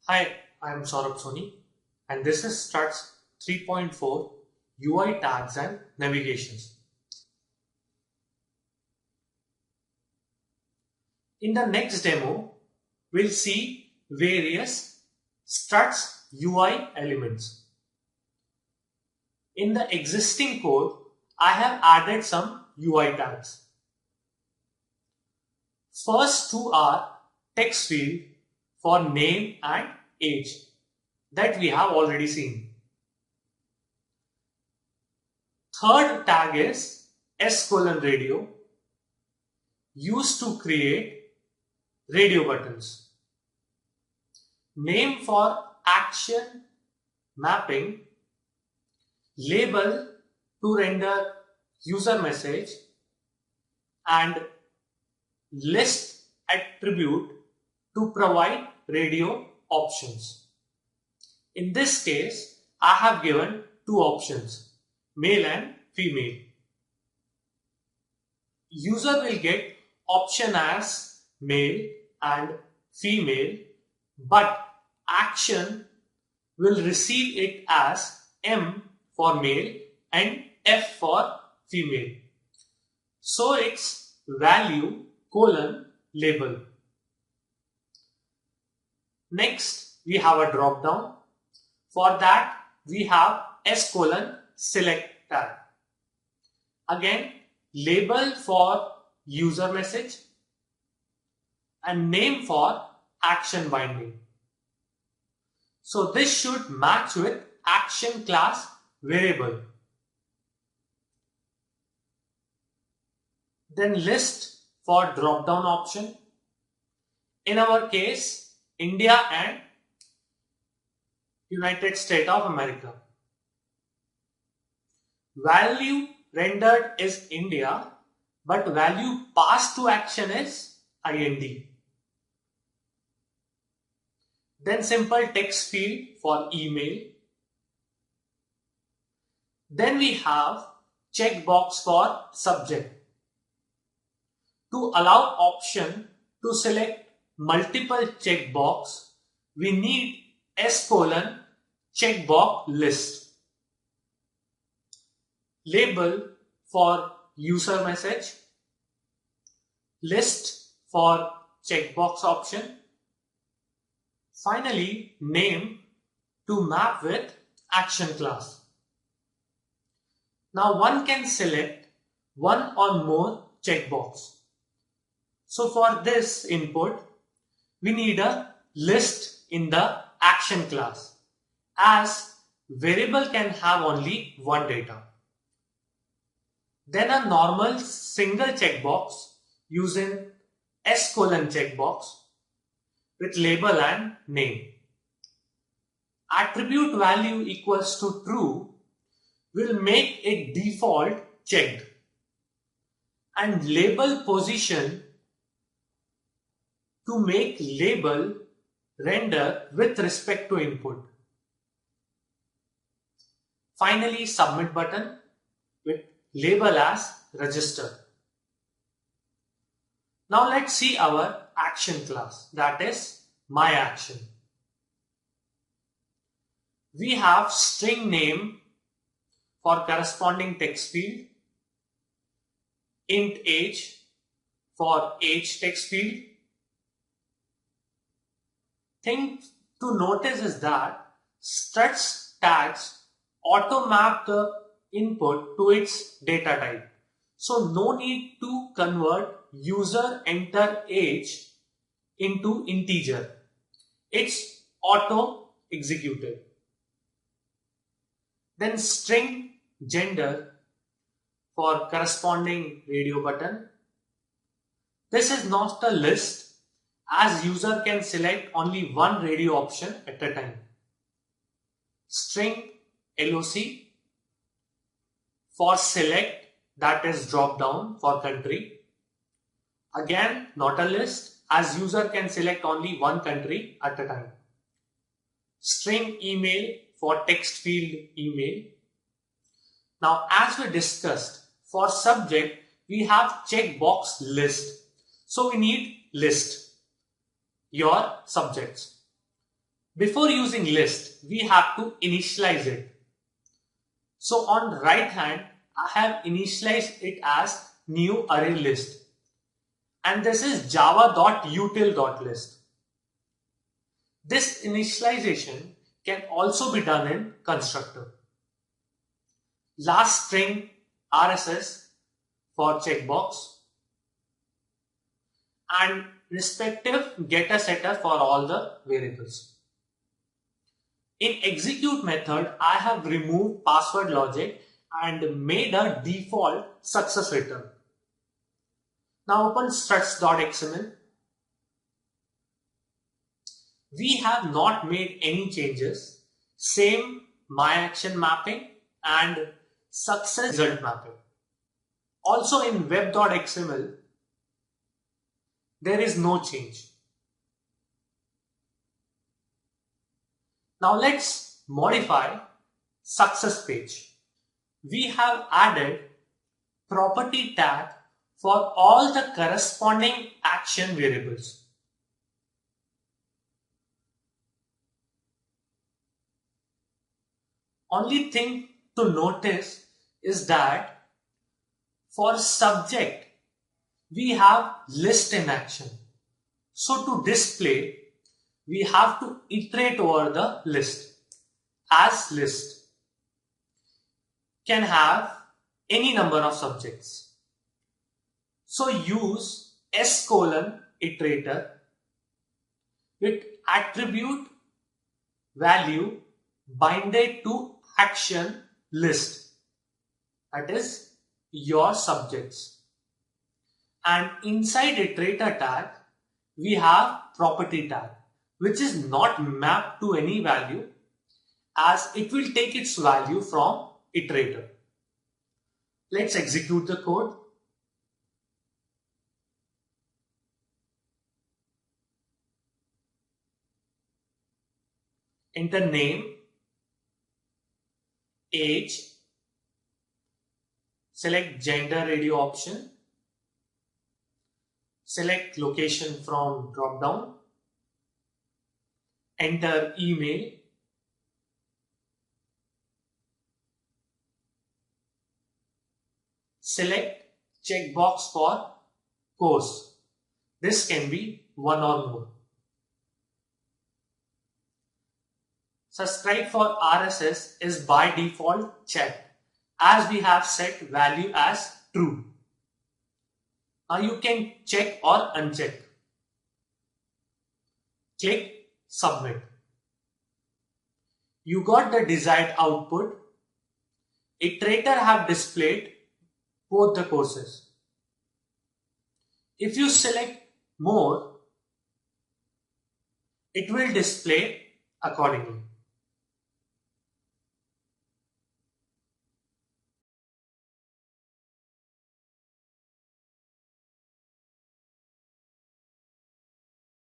Hi, I am Sourabh Soni and this is Struts 3.4 UI tags and navigations. In the next demo, we'll see various Struts UI elements. In the existing code, I have added some UI tags. First two are text field for name and age that we have already seen. Third tag is S:radio used to create radio buttons. Name for action mapping, label to render user message, and list attribute to provide radio options. In this case, I have given two options, male and female. User will get option as male and female, but action will receive it as M for male and F for female. So it's value : label. Next, we have a drop down. For that, we have S:select tag. Again, label for user message and name for action binding. So this should match with action class variable. Then list for drop down option. In our case, India and United States of America. Value rendered is India, but value passed to action is IND. Then simple text field for email. Then we have checkbox for subject. To allow option to select multiple checkbox, we need S:checkbox list. Label for user message, list for checkbox option, finally name to map with action class. Now one can select one or more checkbox. So for this input, we need a list in the action class, as variable can have only one data. Then a normal single checkbox using S:checkbox with label and name. Attribute value equals to true will make it default checked, and label position to make label render with respect to input. Finally, submit button with label as register. Now let's see our action class, that is my action. We have string name for corresponding text field, int age for age text field. Thing to notice is that struts tags auto map the input to its data type. So no need to convert user enter age into integer. It's auto executed. Then string gender for corresponding radio button. This is not a list, as user can select only one radio option at a time. String LOC for select, that is drop down for country. Again, not a list, as user can select only one country at a time. String email for text field email. Now, as we discussed, for subject, we have checkbox list. So we need list your subjects. Before using list, we have to initialize it. So on right hand, I have initialized it as new array list. And this is java.util.list. This initialization can also be done in constructor. Last string RSS for checkbox and respective getter setter for all the variables. In execute method, I have removed password logic and made a default success return. Now open struts.xml. We have not made any changes. Same my action mapping and success result mapping. Also in web.xml, there is no change. Now let's modify success page. We have added property tag for all the corresponding action variables. Only thing to notice is that for subject, we have list in action. So to display, we have to iterate over the list. As list can have any number of subjects. So use s::iterator with attribute value binded to action list, that is your subjects. And inside iterator tag, we have property tag, which is not mapped to any value as it will take its value from iterator. Let's execute the code. Enter name, age, select gender radio option, select location from drop down, enter email, select checkbox for course. This can be one or more. Subscribe for RSS is by default checked as we have set value as true. Now you can check or uncheck. Click submit. You got the desired output. Iterator have displayed both the courses. If you select more, it will display accordingly.